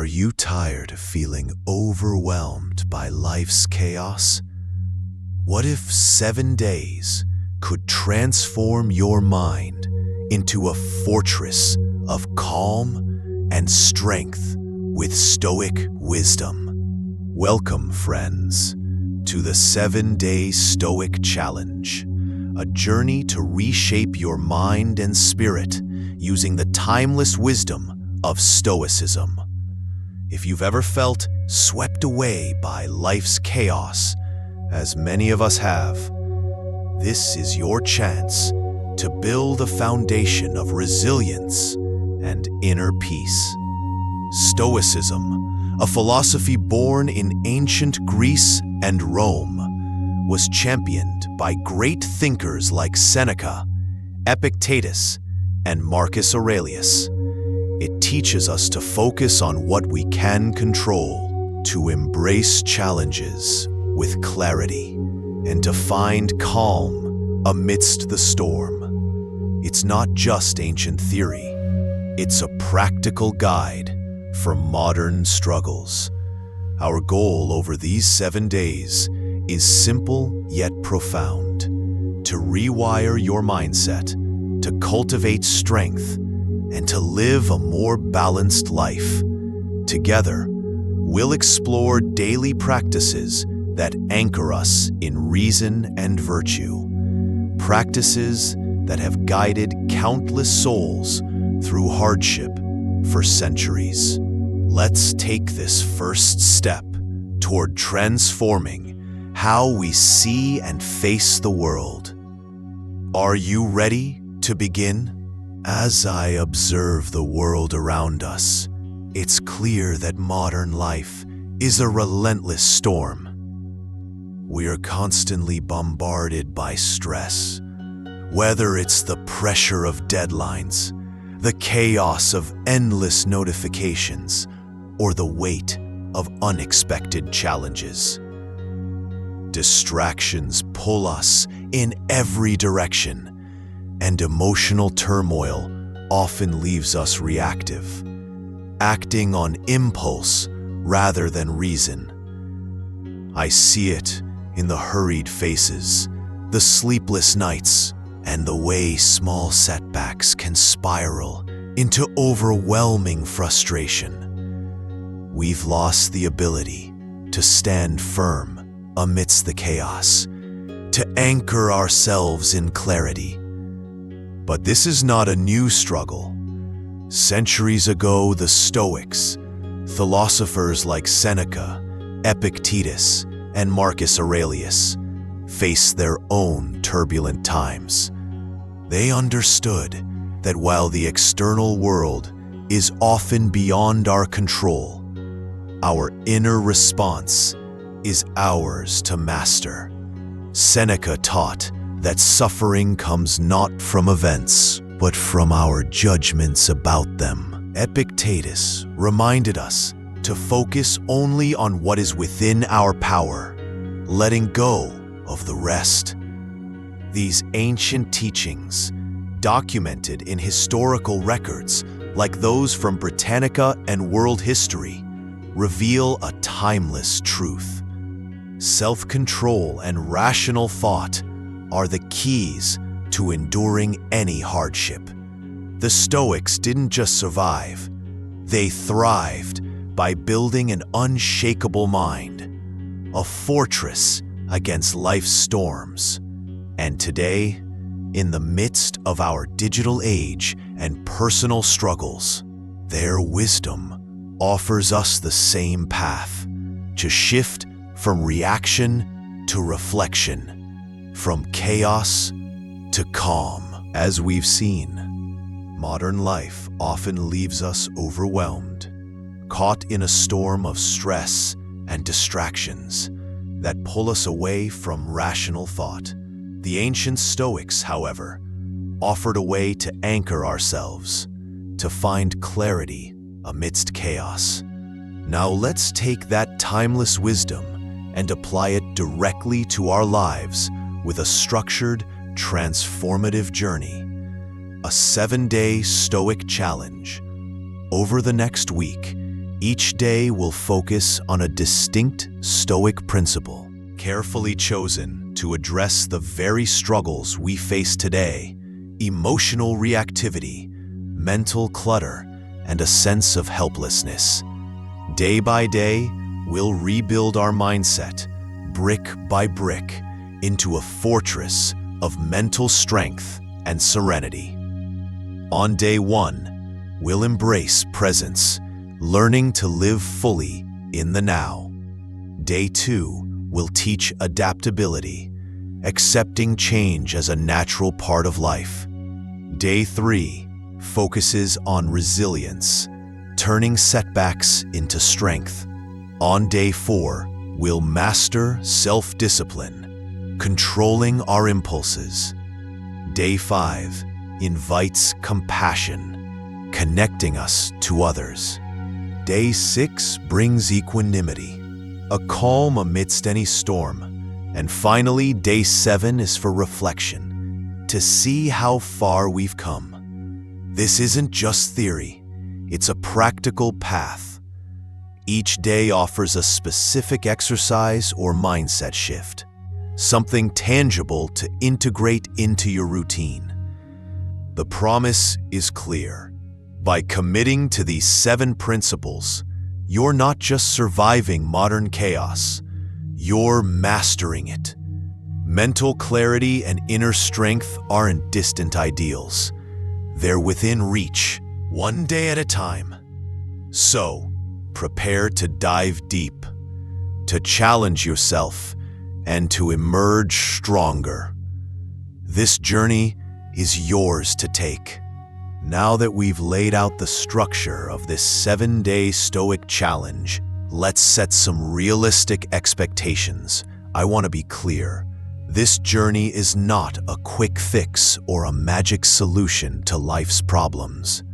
you tired of feeling overwhelmed by life's chaos? What if 7 days could transform your mind into a fortress of calm and strength with Stoic wisdom? Welcome, friends, to the 7-Day Stoic Challenge, a journey to reshape your mind and spirit using the timeless wisdom of Stoicism. If you've ever felt swept away by life's chaos, as many of us have, this is your chance to build a foundation of resilience and inner peace. Stoicism, a philosophy born in ancient Greece and Rome, was championed by great thinkers like Seneca, Epictetus, and Marcus Aurelius. It teaches us to focus on what we can control, to embrace challenges with clarity, and to find calm amidst the storm. It's not just ancient theory, it's a practical guide for modern struggles. Our goal over these 7 days is simple yet profound: to rewire your mindset, to cultivate strength, and to live a more balanced life. Together, we'll explore daily practices that anchor us in reason and virtue, practices that have guided countless souls through hardship for centuries. Let's take this first step toward transforming how we see and face the world. Are you ready to begin? As I observe the world around us, it's clear that modern life is a relentless storm. We are constantly bombarded by stress, whether it's the pressure of deadlines, the chaos of endless notifications, or the weight of unexpected challenges. Distractions pull us in every direction, and emotional turmoil often leaves us reactive, acting on impulse rather than reason. I see it in the hurried faces, the sleepless nights, and the way small setbacks can spiral into overwhelming frustration. We've lost the ability to stand firm amidst the chaos, to anchor ourselves in clarity. But this is not a new struggle. Centuries ago, the Stoics, philosophers like Seneca, Epictetus, and Marcus Aurelius, faced their own turbulent times. They understood that while the external world is often beyond our control, our inner response is ours to master. Seneca taught that suffering comes not from events, but from our judgments about them. Epictetus reminded us to focus only on what is within our power, letting go of the rest. These ancient teachings, documented in historical records like those from Britannica and world history, reveal a timeless truth. Self-control and rational thought are the keys to enduring any hardship. The Stoics didn't just survive, they thrived by building an unshakable mind, a fortress against life's storms. And today, in the midst of our digital age and personal struggles, their wisdom offers us the same path: to shift from reaction to reflection, from chaos to calm. As we've seen, modern life often leaves us overwhelmed, caught in a storm of stress and distractions that pull us away from rational thought. The ancient Stoics, however, offered a way to anchor ourselves, to find clarity amidst chaos. Now let's take that timeless wisdom and apply it directly to our lives with a structured, transformative journey, a 7-day Stoic challenge. Over the next week, Each day will focus on a distinct Stoic principle, carefully chosen to address the very struggles we face today: emotional reactivity, mental clutter, and a sense of helplessness. Day by day, we'll rebuild our mindset, brick by brick, into a fortress of mental strength and serenity. On day 1, we'll embrace presence, learning to live fully in the now. Day 2 will teach adaptability, accepting change as a natural part of life. Day 3 focuses on resilience, turning setbacks into strength. On day 4, we'll master self-discipline, controlling our impulses. Day 5 invites compassion, connecting us to others. Day 6 brings equanimity, a calm amidst any storm. And finally, day 7 is for reflection, to see how far we've come. This isn't just theory, it's a practical path. Each day offers a specific exercise or mindset shift, something tangible to integrate into your routine. The promise is clear. By committing to these 7 principles, you're not just surviving modern chaos, you're mastering it. Mental clarity and inner strength aren't distant ideals. They're within reach, one day at a time. So, prepare to dive deep, to challenge yourself, and to emerge stronger. This journey is yours to take. Now that we've laid out the structure of this 7-day Stoic challenge, let's set some realistic expectations. I want to be clear. This journey is not a quick fix or a magic solution to life's problems.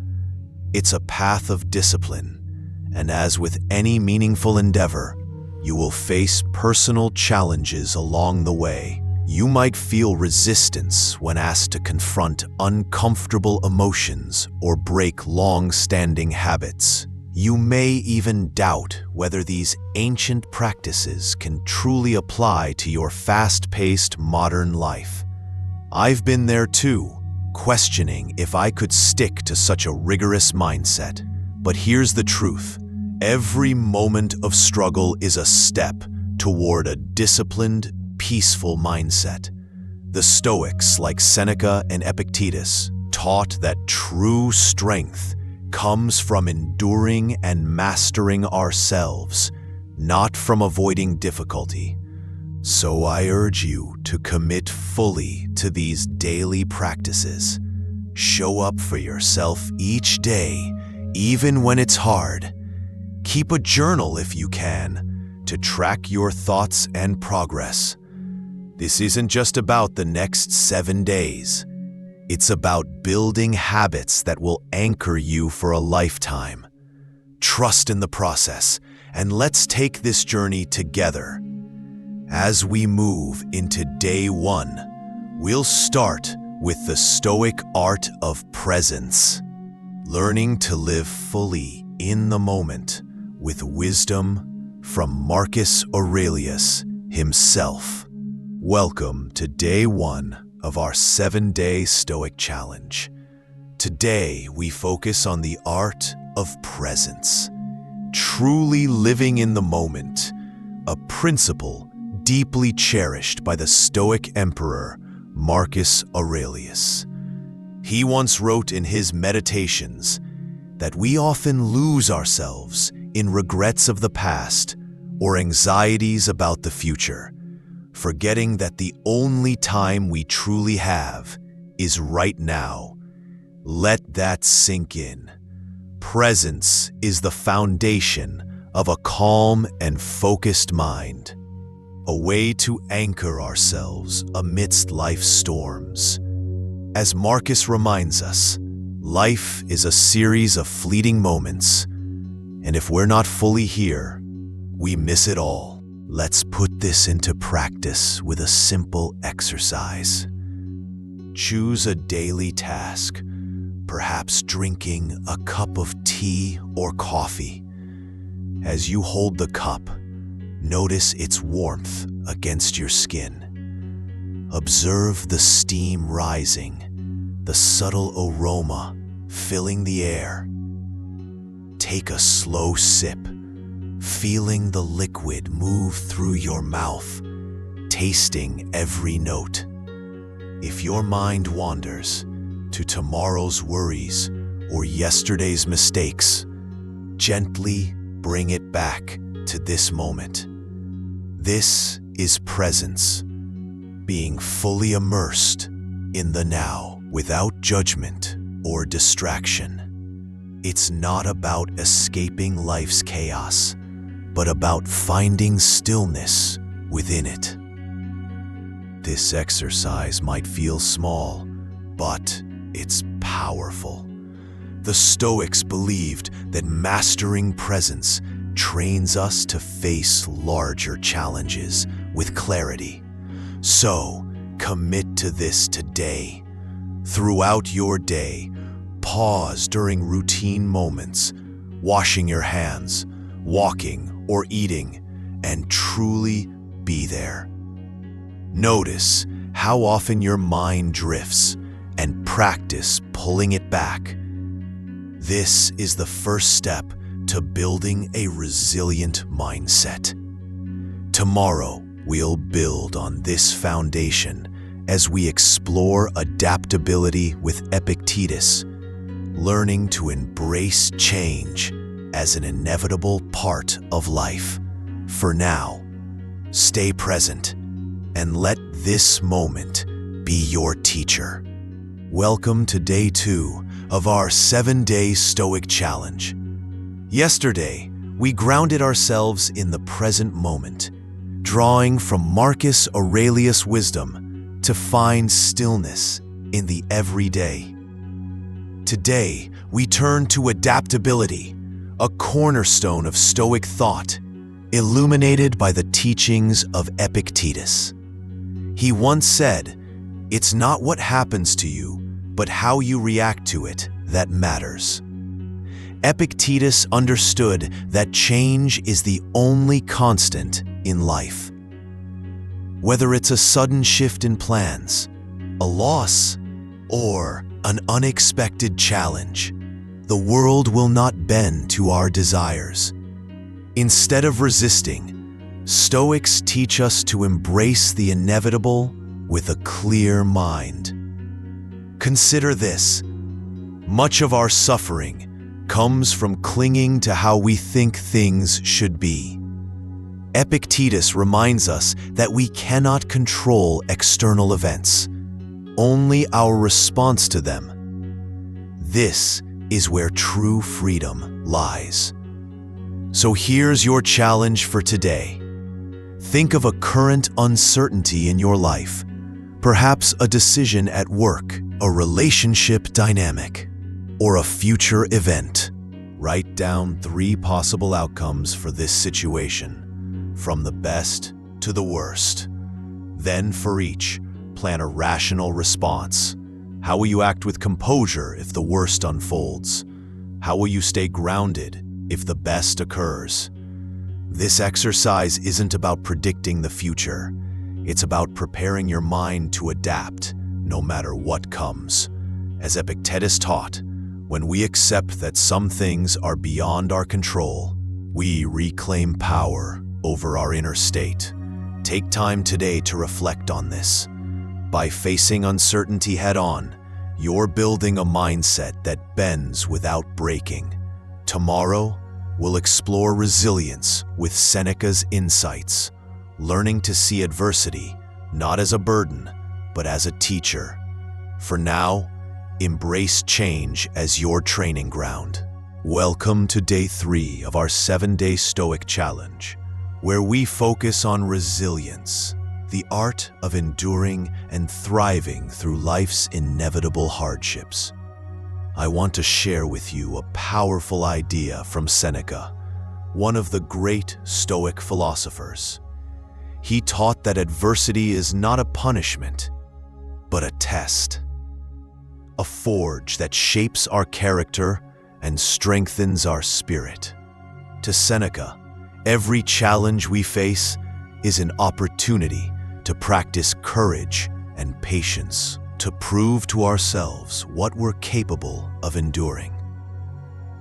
It's a path of discipline, and as with any meaningful endeavor, you will face personal challenges along the way. You might feel resistance when asked to confront uncomfortable emotions or break long-standing habits. You may even doubt whether these ancient practices can truly apply to your fast-paced modern life. I've been there too, questioning if I could stick to such a rigorous mindset. But here's the truth. Every moment of struggle is a step toward a disciplined, peaceful mindset. The Stoics, like Seneca and Epictetus, taught that true strength comes from enduring and mastering ourselves, not from avoiding difficulty. So I urge you to commit fully to these daily practices. Show up for yourself each day, even when it's hard. Keep a journal if you can, to track your thoughts and progress. This isn't just about the next 7 days. It's about building habits that will anchor you for a lifetime. Trust in the process, and let's take this journey together. As we move into day 1, we'll start with the Stoic art of presence, learning to live fully in the moment with wisdom from Marcus Aurelius himself. Welcome to day 1 of our 7-day Stoic challenge. Today, we focus on the art of presence, truly living in the moment, a principle deeply cherished by the Stoic emperor Marcus Aurelius. He once wrote in his Meditations that we often lose ourselves in regrets of the past or anxieties about the future, forgetting that the only time we truly have is right now. Let that sink in. Presence is the foundation of a calm and focused mind, a way to anchor ourselves amidst life's storms. As Marcus reminds us, life is a series of fleeting moments, and if we're not fully here, we miss it all. Let's put this into practice with a simple exercise. Choose a daily task, perhaps drinking a cup of tea or coffee. As you hold the cup, notice its warmth against your skin. Observe the steam rising, the subtle aroma filling the air. Take a slow sip, feeling the liquid move through your mouth, tasting every note. If your mind wanders to tomorrow's worries or yesterday's mistakes, gently bring it back to this moment. This is presence, being fully immersed in the now without judgment or distraction. It's not about escaping life's chaos, but about finding stillness within it. This exercise might feel small, but it's powerful. The Stoics believed that mastering presence trains us to face larger challenges with clarity. So, commit to this today. Throughout your day, pause during routine moments, washing your hands, walking or eating, and truly be there. Notice how often your mind drifts and practice pulling it back. This is the first step to building a resilient mindset. Tomorrow, we'll build on this foundation as we explore adaptability with Epictetus, learning to embrace change as an inevitable part of life. For now, stay present and let this moment be your teacher. Welcome to day 2 of our 7-day Stoic Challenge. Yesterday, we grounded ourselves in the present moment, drawing from Marcus Aurelius' wisdom to find stillness in the everyday. Today, we turn to adaptability, a cornerstone of Stoic thought, illuminated by the teachings of Epictetus. He once said, "It's not what happens to you, but how you react to it that matters." Epictetus understood that change is the only constant in life. Whether it's a sudden shift in plans, a loss, or an unexpected challenge, the world will not bend to our desires. Instead of resisting, Stoics teach us to embrace the inevitable with a clear mind. Consider this: much of our suffering comes from clinging to how we think things should be. Epictetus reminds us that we cannot control external events, only our response to them. This is where true freedom lies. So here's your challenge for today. Think of a current uncertainty in your life, perhaps a decision at work, a relationship dynamic, or a future event. Write down 3 possible outcomes for this situation, from the best to the worst. Then for each, plan a rational response. How will you act with composure if the worst unfolds? How will you stay grounded if the best occurs? This exercise isn't about predicting the future. It's about preparing your mind to adapt, no matter what comes. As Epictetus taught, when we accept that some things are beyond our control, we reclaim power over our inner state. Take time today to reflect on this. By facing uncertainty head-on, you're building a mindset that bends without breaking. Tomorrow, we'll explore resilience with Seneca's insights, learning to see adversity not as a burden, but as a teacher. For now, embrace change as your training ground. Welcome to day 3 of our 7-day Stoic Challenge, where we focus on resilience, the art of enduring and thriving through life's inevitable hardships. I want to share with you a powerful idea from Seneca, one of the great Stoic philosophers. He taught that adversity is not a punishment, but a test, a forge that shapes our character and strengthens our spirit. to Seneca, every challenge we face is an opportunity to practice courage and patience, to prove to ourselves what we're capable of enduring.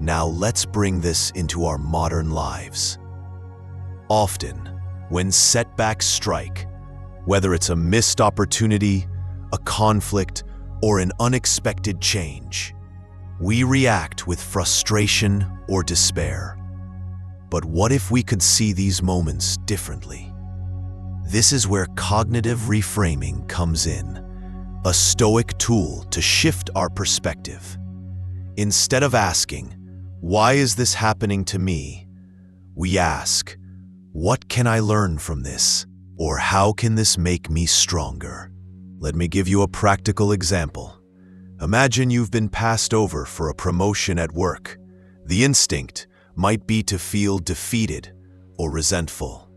Now let's bring this into our modern lives. Often, when setbacks strike, whether it's a missed opportunity, a conflict, or an unexpected change, we react with frustration or despair. But what if we could see these moments differently? This is where cognitive reframing comes in, a Stoic tool to shift our perspective. Instead of asking, "Why is this happening to me?" we ask, "What can I learn from this?" Or "How can this make me stronger?" Let me give you a practical example. Imagine you've been passed over for a promotion at work. The instinct might be to feel defeated or resentful.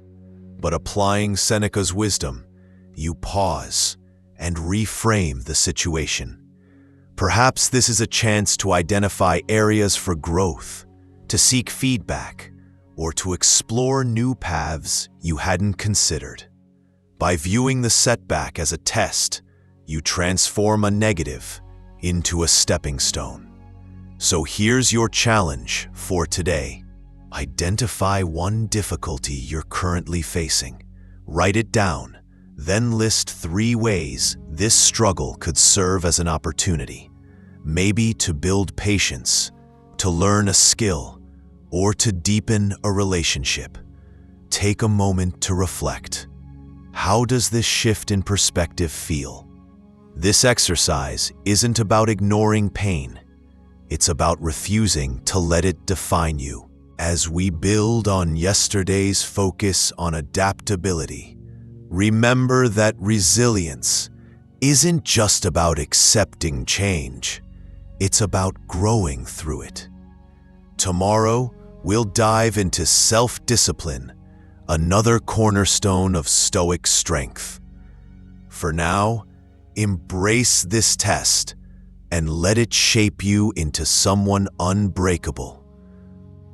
But applying Seneca's wisdom, you pause and reframe the situation. Perhaps this is a chance to identify areas for growth, to seek feedback, or to explore new paths you hadn't considered. By viewing the setback as a test, you transform a negative into a stepping stone. So here's your challenge for today. Identify one difficulty you're currently facing. Write it down, then list 3 ways this struggle could serve as an opportunity. Maybe to build patience, to learn a skill, or to deepen a relationship. Take a moment to reflect. How does this shift in perspective feel? This exercise isn't about ignoring pain. It's about refusing to let it define you. As we build on yesterday's focus on adaptability, remember that resilience isn't just about accepting change. It's about growing through it. Tomorrow, we'll dive into self-discipline, another cornerstone of Stoic strength. For now, embrace this test and let it shape you into someone unbreakable.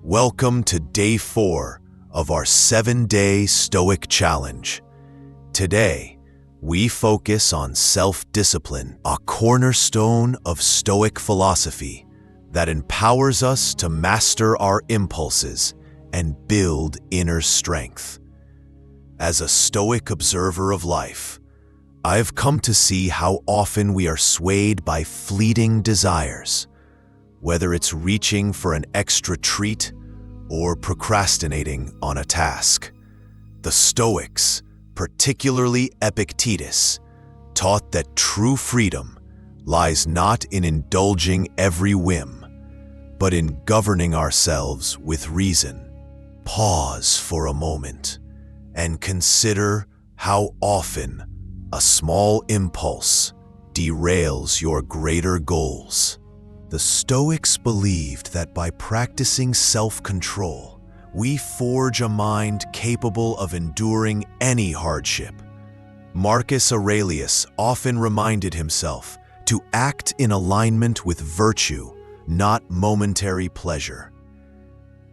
Welcome to day 4 of our 7-day Stoic challenge. Today, we focus on self-discipline, a cornerstone of Stoic philosophy that empowers us to master our impulses and build inner strength. As a Stoic observer of life, I've come to see how often we are swayed by fleeting desires, whether it's reaching for an extra treat or procrastinating on a task. The Stoics, particularly Epictetus, taught that true freedom lies not in indulging every whim, but in governing ourselves with reason. Pause for a moment and consider how often a small impulse derails your greater goals. The Stoics believed that by practicing self-control, we forge a mind capable of enduring any hardship. Marcus Aurelius often reminded himself to act in alignment with virtue, not momentary pleasure.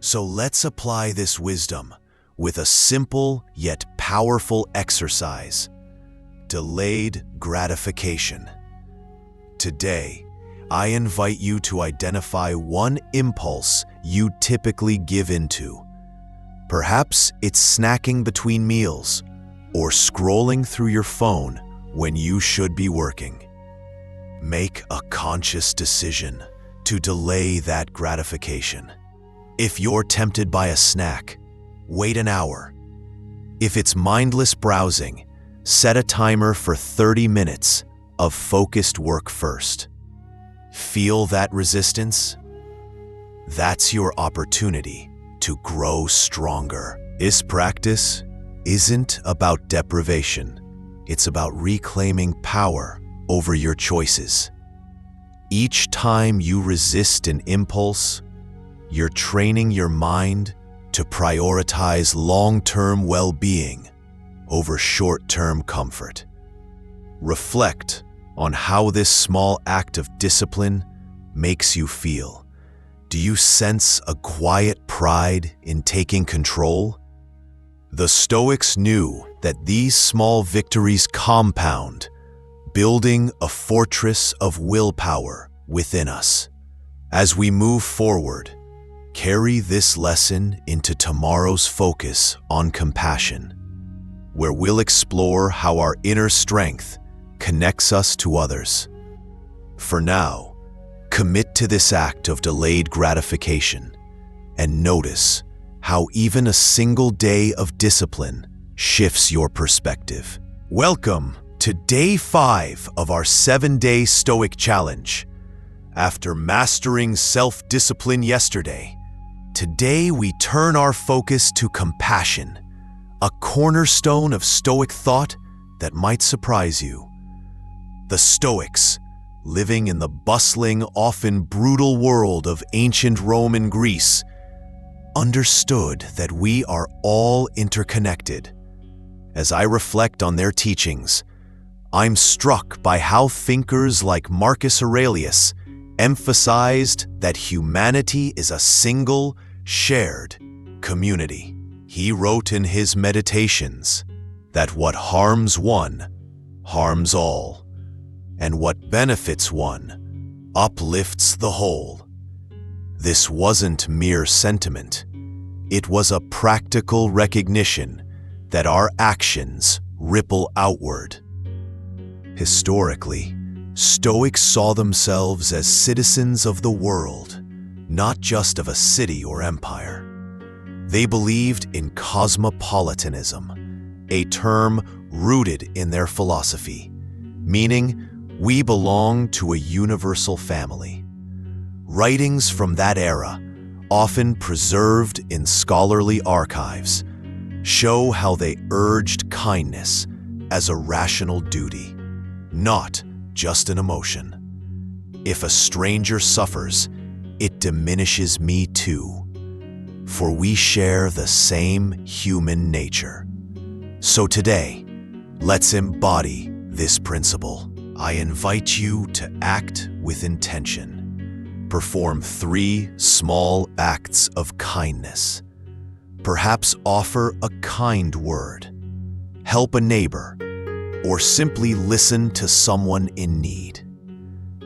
So let's apply this wisdom with a simple yet powerful exercise: delayed gratification. Today, I invite you to identify one impulse you typically give into. Perhaps it's snacking between meals or scrolling through your phone when you should be working. Make a conscious decision to delay that gratification. If you're tempted by a snack, wait an hour. If it's mindless browsing, set a timer for 30 minutes of focused work first. Feel that resistance? That's your opportunity to grow stronger. This practice isn't about deprivation. It's about reclaiming power over your choices. Each time you resist an impulse, you're training your mind to prioritize long-term well-being over short-term comfort. Reflect on how this small act of discipline makes you feel. Do you sense a quiet pride in taking control? The Stoics knew that these small victories compound, building a fortress of willpower within us. As we move forward, carry this lesson into tomorrow's focus on compassion, where we'll explore how our inner strength connects us to others. For now, commit to this act of delayed gratification and notice how even a single day of discipline shifts your perspective. Welcome to Day 5 of our 7-Day Stoic Challenge. After mastering self-discipline yesterday, today we turn our focus to compassion, a cornerstone of Stoic thought that might surprise you. The Stoics, living in the bustling, often brutal world of ancient Rome and Greece, understood that we are all interconnected. As I reflect on their teachings, I'm struck by how thinkers like Marcus Aurelius emphasized that humanity is a single, shared community. He wrote in his Meditations that what harms one harms all, and what benefits one uplifts the whole. This wasn't mere sentiment. It was a practical recognition that our actions ripple outward. Historically, Stoics saw themselves as citizens of the world, not just of a city or empire. They believed in cosmopolitanism, a term rooted in their philosophy, meaning we belong to a universal family. Writings from that era, often preserved in scholarly archives, show how they urged kindness as a rational duty, not just an emotion. If a stranger suffers, it diminishes me too, for we share the same human nature. So today, let's embody this principle. I invite you to act with intention. Perform 3 small acts of kindness. Perhaps offer a kind word, help a neighbor, or simply listen to someone in need.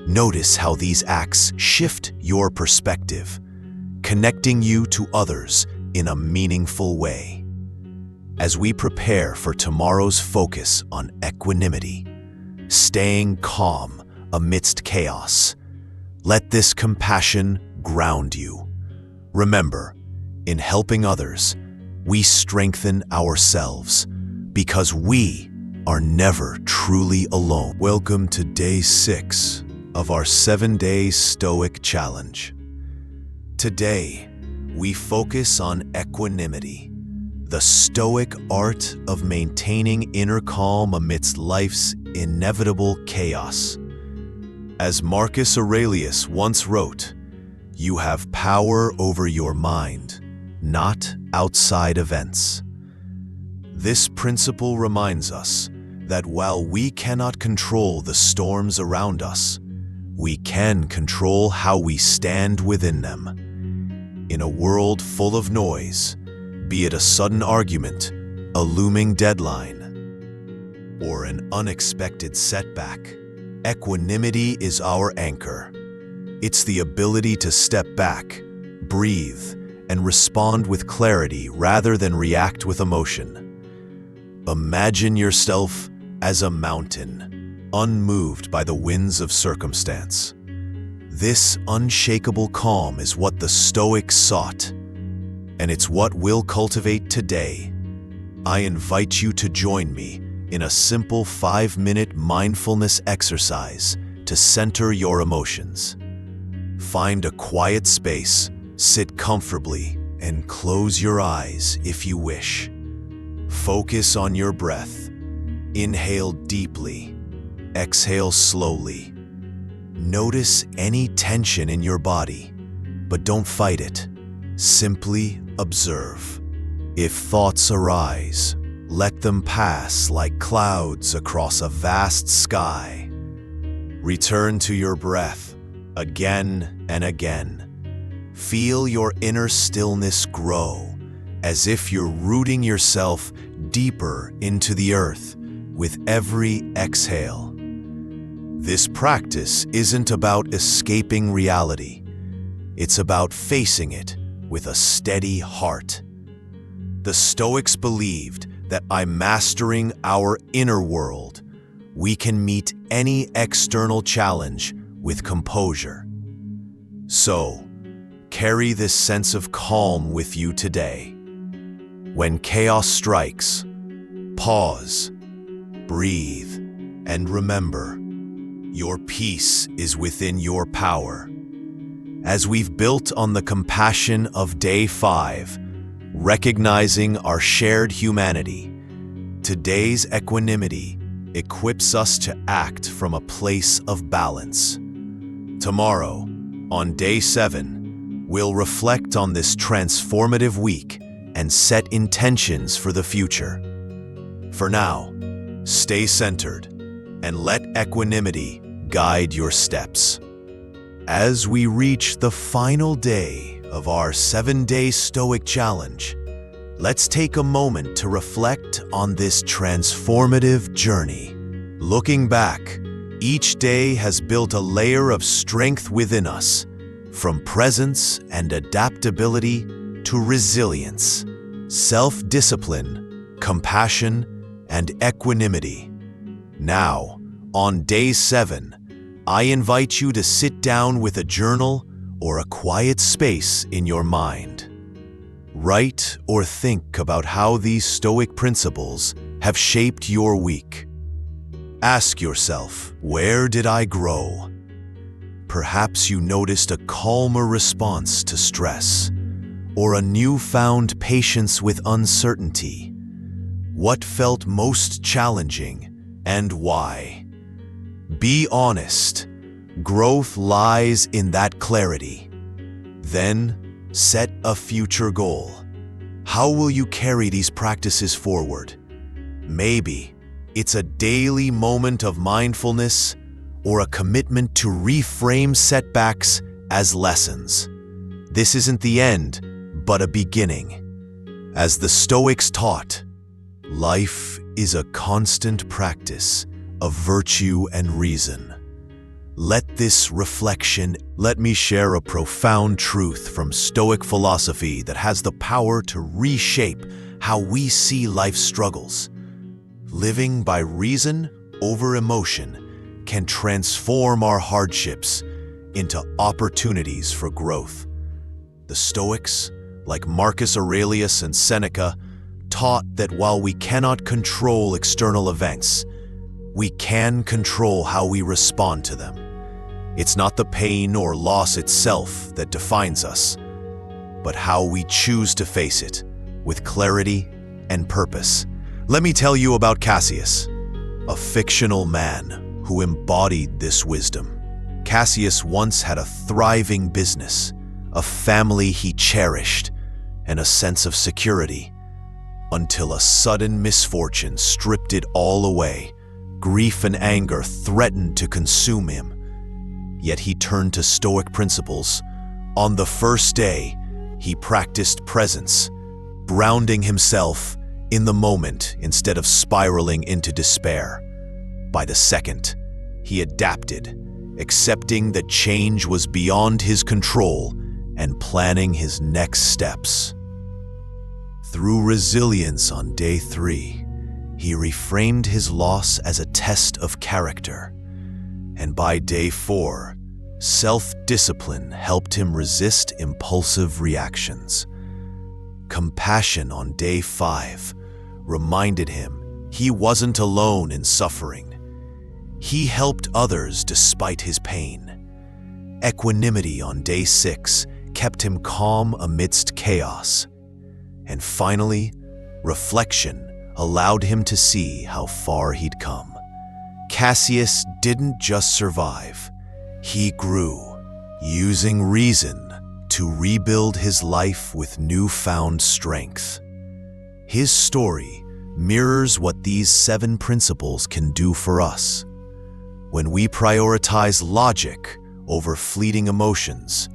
Notice how these acts shift your perspective, connecting you to others in a meaningful way. As we prepare for tomorrow's focus on equanimity, staying calm amidst chaos, let this compassion ground you. Remember, in helping others, we strengthen ourselves because we are never truly alone. Welcome to Day 6 of our 7-Day Stoic Challenge. Today, we focus on equanimity, the Stoic art of maintaining inner calm amidst life's inevitable chaos. As Marcus Aurelius once wrote, "You have power over your mind, not outside events." This principle reminds us that while we cannot control the storms around us, we can control how we stand within them. In a world full of noise, be it a sudden argument, a looming deadline, or an unexpected setback, equanimity is our anchor. It's the ability to step back, breathe, and respond with clarity rather than react with emotion. Imagine yourself as a mountain, unmoved by the winds of circumstance. This unshakable calm is what the Stoics sought, and it's what we'll cultivate today. I invite you to join me in a simple 5-minute mindfulness exercise to center your emotions. Find a quiet space, sit comfortably, and close your eyes if you wish. Focus on your breath. Inhale deeply, exhale slowly. Notice any tension in your body, but don't fight it. Simply observe. If thoughts arise, let them pass like clouds across a vast sky. Return to your breath again and again, Feel your inner stillness grow, as if you're rooting yourself deeper into the earth with every exhale. This practice isn't about escaping reality. It's about facing it with a steady heart. The Stoics believed that by mastering our inner world, we can meet any external challenge with composure. So, carry this sense of calm with you today. When chaos strikes, pause, breathe, and remember, your peace is within your power. As we've built on the compassion of Day 5, recognizing our shared humanity, today's equanimity equips us to act from a place of balance. Tomorrow, on Day 7, we'll reflect on this transformative week and set intentions for the future. For now, stay centered and let equanimity guide your steps. As we reach the final day of our 7-day Stoic challenge, let's take a moment to reflect on this transformative journey. Looking back, each day has built a layer of strength within us, from presence and adaptability to resilience, self-discipline, compassion, and equanimity. Now, on Day 7, I invite you to sit down with a journal or a quiet space in your mind. Write or think about how these Stoic principles have shaped your week. Ask yourself, where did I grow? Perhaps you noticed a calmer response to stress, or a newfound patience with uncertainty. What felt most challenging and why? Be honest. Growth lies in that clarity. Then, set a future goal. How will you carry these practices forward? Maybe it's a daily moment of mindfulness or a commitment to reframe setbacks as lessons. This isn't the end, but a beginning. As the Stoics taught, life is a constant practice of virtue and reason. Let me share a profound truth from Stoic philosophy that has the power to reshape how we see life's struggles. Living by reason over emotion can transform our hardships into opportunities for growth. The Stoics, like Marcus Aurelius and Seneca, taught that while we cannot control external events, we can control how we respond to them. It's not the pain or loss itself that defines us, but how we choose to face it with clarity and purpose. Let me tell you about Cassius, a fictional man who embodied this wisdom. Cassius once had a thriving business, a family he cherished, and a sense of security, until a sudden misfortune stripped it all away. Grief and anger threatened to consume him. Yet he turned to Stoic principles. On the first day, he practiced presence, grounding himself in the moment instead of spiraling into despair. By the second, he adapted, accepting that change was beyond his control and planning his next steps. Through resilience on Day 3, he reframed his loss as a test of character, and by Day 4, self-discipline helped him resist impulsive reactions. Compassion on Day 5 reminded him he wasn't alone in suffering. He helped others despite his pain. Equanimity on Day 6 kept him calm amidst chaos. And finally, reflection allowed him to see how far he'd come. Cassius didn't just survive, he grew, using reason to rebuild his life with newfound strength. His story mirrors what these 7 principles can do for us. When we prioritize logic over fleeting emotions,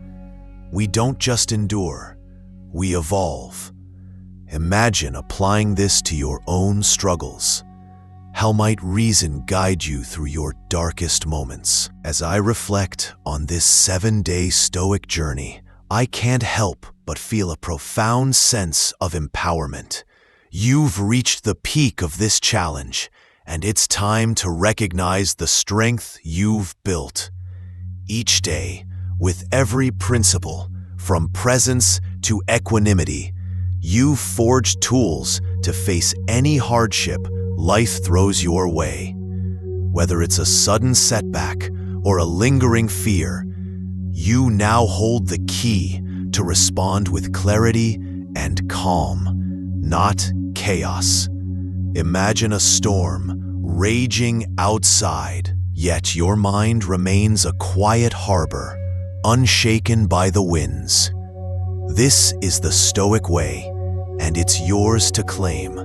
We don't just endure, we evolve. Imagine applying this to your own struggles. How might reason guide you through your darkest moments? As I reflect on this 7-day Stoic journey, I can't help but feel a profound sense of empowerment. You've reached the peak of this challenge, and it's time to recognize the strength you've built. Each day, with every principle, from presence to equanimity, you've forged tools to face any hardship life throws your way. Whether it's a sudden setback or a lingering fear, you now hold the key to respond with clarity and calm, not chaos. Imagine a storm raging outside, yet your mind remains a quiet harbor, unshaken by the winds. This is the Stoic way, and it's yours to claim.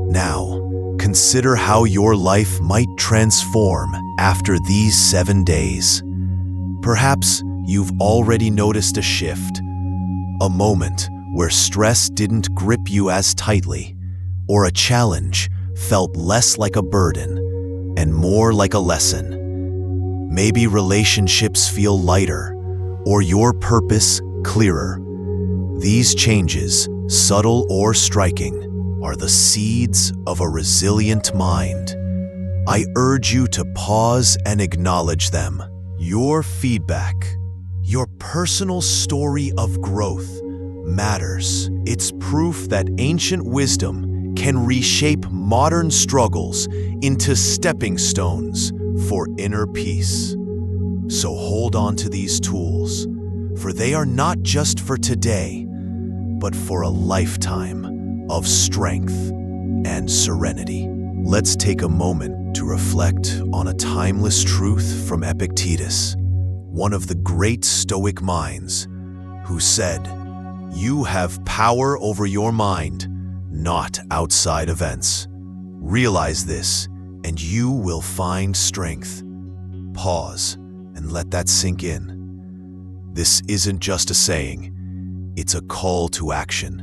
Now, consider how your life might transform after these 7 days. Perhaps you've already noticed a shift, a moment where stress didn't grip you as tightly, or a challenge felt less like a burden and more like a lesson. Maybe relationships feel lighter, or your purpose clearer. These changes, subtle or striking, are the seeds of a resilient mind. I urge you to pause and acknowledge them. Your feedback, your personal story of growth, matters. It's proof that ancient wisdom can reshape modern struggles into stepping stones for inner peace. So hold on to these tools, for they are not just for today, but for a lifetime of strength and serenity. Let's take a moment to reflect on a timeless truth from Epictetus, one of the great Stoic minds, who said, "You have power over your mind, not outside events. Realize this, and you will find strength." Pause and let that sink in. This isn't just a saying, it's a call to action.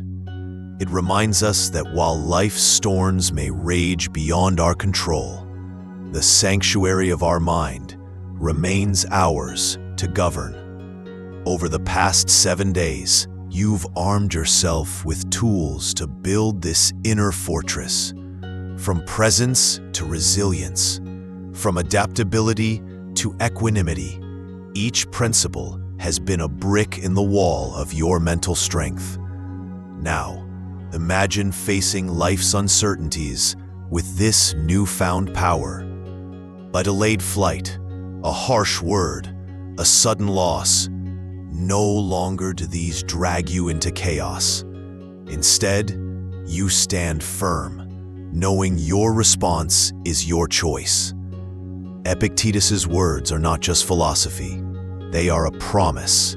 It reminds us that while life's storms may rage beyond our control, the sanctuary of our mind remains ours to govern. Over the past 7 days, you've armed yourself with tools to build this inner fortress. From presence to resilience, from adaptability to equanimity, each principle has been a brick in the wall of your mental strength. Now, imagine facing life's uncertainties with this newfound power. A delayed flight, a harsh word, a sudden loss. No longer do these drag you into chaos. Instead, you stand firm, knowing your response is your choice. Epictetus's words are not just philosophy, they are a promise.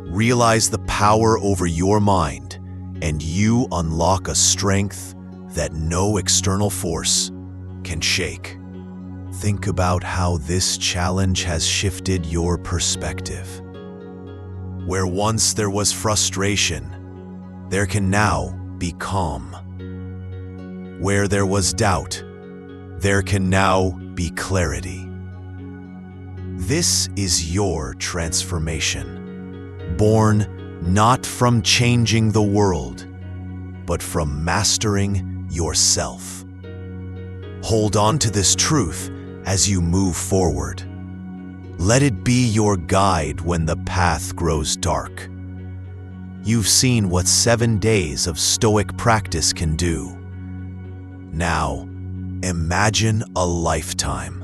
Realize the power over your mind, and you unlock a strength that no external force can shake. Think about how this challenge has shifted your perspective. Where once there was frustration, there can now be calm. Where there was doubt, there can now be clarity. This is your transformation, born not from changing the world, but from mastering yourself. Hold on to this truth as you move forward. Let it be your guide when the path grows dark. You've seen what 7 days of Stoic practice can do. Now, imagine a lifetime.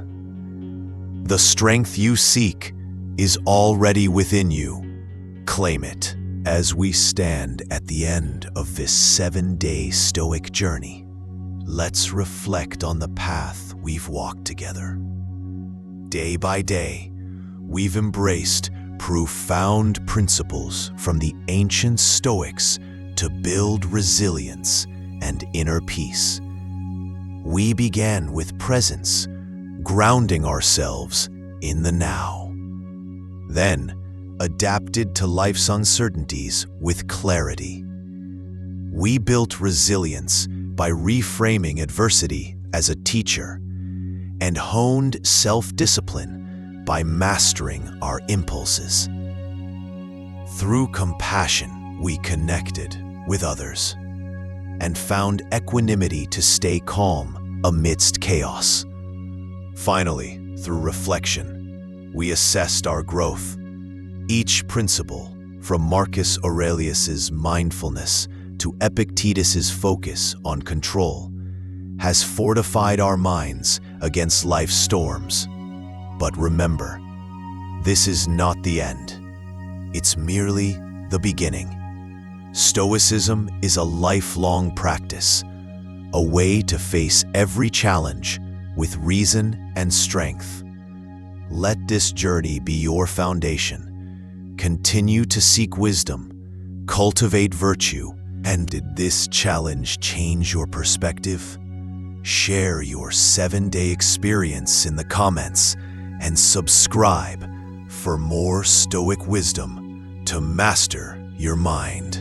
The strength you seek is already within you. Claim it. As we stand at the end of this 7-day Stoic journey, let's reflect on the path we've walked together. Day by day, we've embraced profound principles from the ancient Stoics to build resilience and inner peace. We began with presence, grounding ourselves in the now. Then, adapted to life's uncertainties with clarity. We built resilience by reframing adversity as a teacher and honed self-discipline by mastering our impulses. Through compassion, we connected with others and found equanimity to stay calm amidst chaos. Finally, through reflection, we assessed our growth. Each principle, from Marcus Aurelius's mindfulness to Epictetus's focus on control, has fortified our minds against life's storms. But remember, this is not the end. It's merely the beginning. Stoicism is a lifelong practice, a way to face every challenge with reason and strength. Let this journey be your foundation. Continue to seek wisdom, cultivate virtue, and did this challenge change your perspective? Share your 7-day experience in the comments and subscribe for more Stoic wisdom to master your mind.